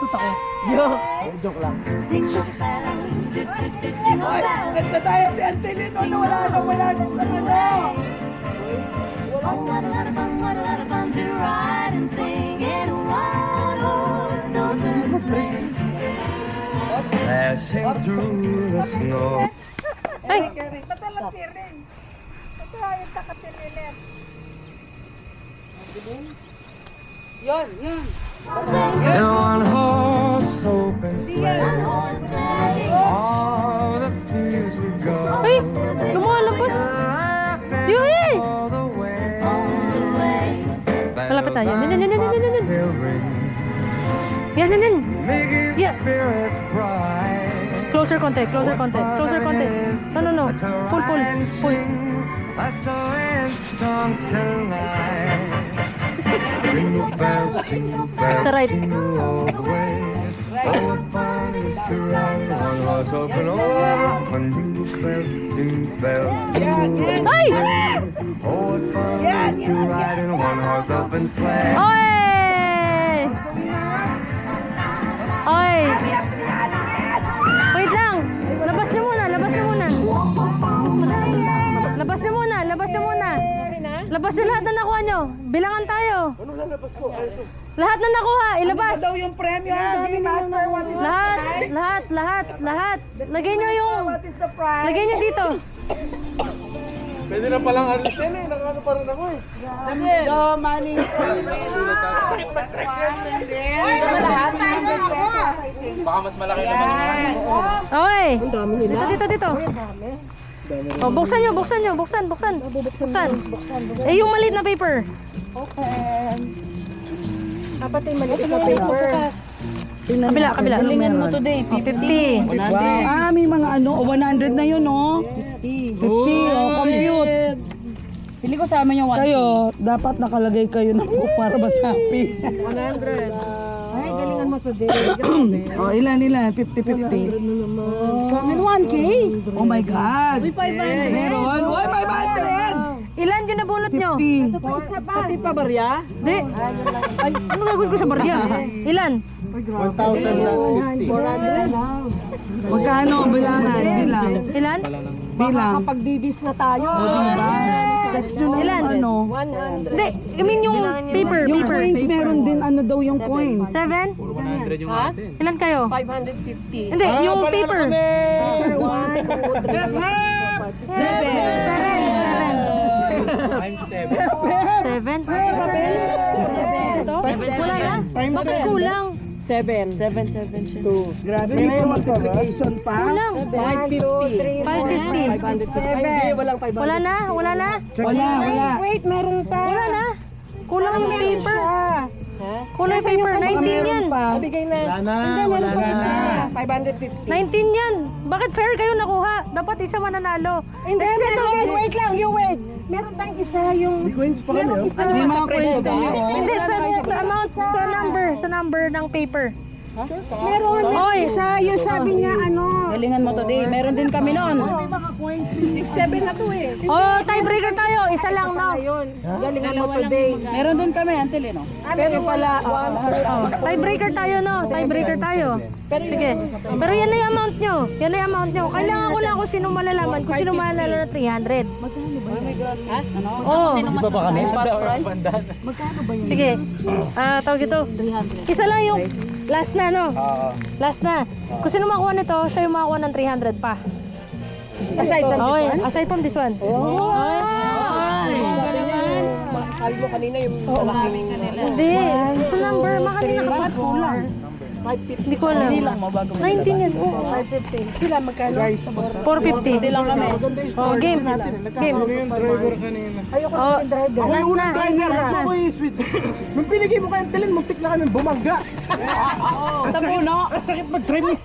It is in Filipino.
Takot ako. Joke. Joke lang. Ay, ganda tayo si Angelino na wala na sa ano. Flashing through the snow. Ay! Patalang tiring. Ito yung takatililit. Yun. In one horse open sleigh, all the fields we go. Ay! Lumalabas! Yuhi! All the way. Malapit na. Yan. Yan. Making Yeah. spirits bright. Closer konti. No. Pull. A sewing song tonight. Jingle bells, Sa right. jingle all the way. Oh, what fun it is to ride one horse open open. Jingle bells, jingle all Ay! the way. Oh, what fun it is to ride in one horse open sleigh. Oy! Wait lang! Labas niyo muna! Labas niyo lahat na nakuha niyo! Bilangan tayo! Ano lalabas ko? Lahat na nakuha! Ilabas! Daw yung premyo. Master, what is Lahat! Lagay niyo yung... what is the prize? Lagay niyo dito! Pwede na palang alisin eh. Nakano pa rin ako eh. The money. Sakit pa track yan. Lahat Baka mas malaki naman yung Okay! Dito! Oh, buksan niyo! Buksan! Eh, yung maliit na paper! Dapat yung maliit na paper. Kabila! Galingan mo today, 50! May mga 100 na yun, no? 50, compute. Pili ko sa amin yung 1. Kayo, dapat nakalagay kayo na po para masapi. 100! Ay, galingan mo today. Ilan? 50-50. Sa amin 1K! Oh my God! Uy, 500! Meron? Uy, 500! Ilan yung nabunot nyo? 50. Pati pa barya? Di. Ay, ano gagawin ko sa barya? Ilan? 1,050. Magkano ang bilangan? Ilan? Bilang. Pagdidis na tayo. Diba? That's the Ilan? 100. Di, I mean yung paper. Yung coins, meron din daw yung coins. 7? 100 yung atin. Ilan kayo? 550. Hindi, yung paper. 7? Wala na? Bakit kulang? 7. Grabe, may multiplication pa. Kulang. 550. 550. Walang 500. Wala na? Wala. Wait, meron pa. Wala na? Kulang yung paper. Kulang yung paper. 19 yan. Bigay na. Wala na. 550. 19 yan. Bakit fair kayo nakuha? Dapat isa mananalo. Hindi, wait lang, you wait. Meron tayong isa yung... May coins pa kami. Meron isa May naman mga sa presyo coins ba? tayo. Hindi, sa amount, sa number ng paper. Meron isa, yung sabi niya Galingan mo today. Meron din kami noon. 6-7 na to eh. Oh, tiebreaker tayo. Isa lang, no? Galingan mo today. Meron din kami, Antele, no? Pero pala, Tiebreaker tayo, no? Tiebreaker tayo. Sige. Pero yan na yung amount nyo. Kailangan ko lang kung sino malalaman. Kung sino mananalo na 300. Oh, Di ba kami? sige. Tawag ito. Isa lang yung last na, no? Last na. Kung sino makuha nito, siya yung makakuha ng 300 pa. aside from this Okay, one. aside from this one. Okay. Mahal mo kanina yung malaki. Hindi. Sa number, makanina ka pa kulang. 550. Hindi ko alam. 19 yan. Oo. 550. Sila magkano? 450. Hindi lang kami. Oh, game. Game. yung driver kanina? Oh, last na. Last na. Ako yung switch. Nung pinigay mo kayong talin, muntik na kami bumangga. Sa puno. Ang sakit mag-drive niya.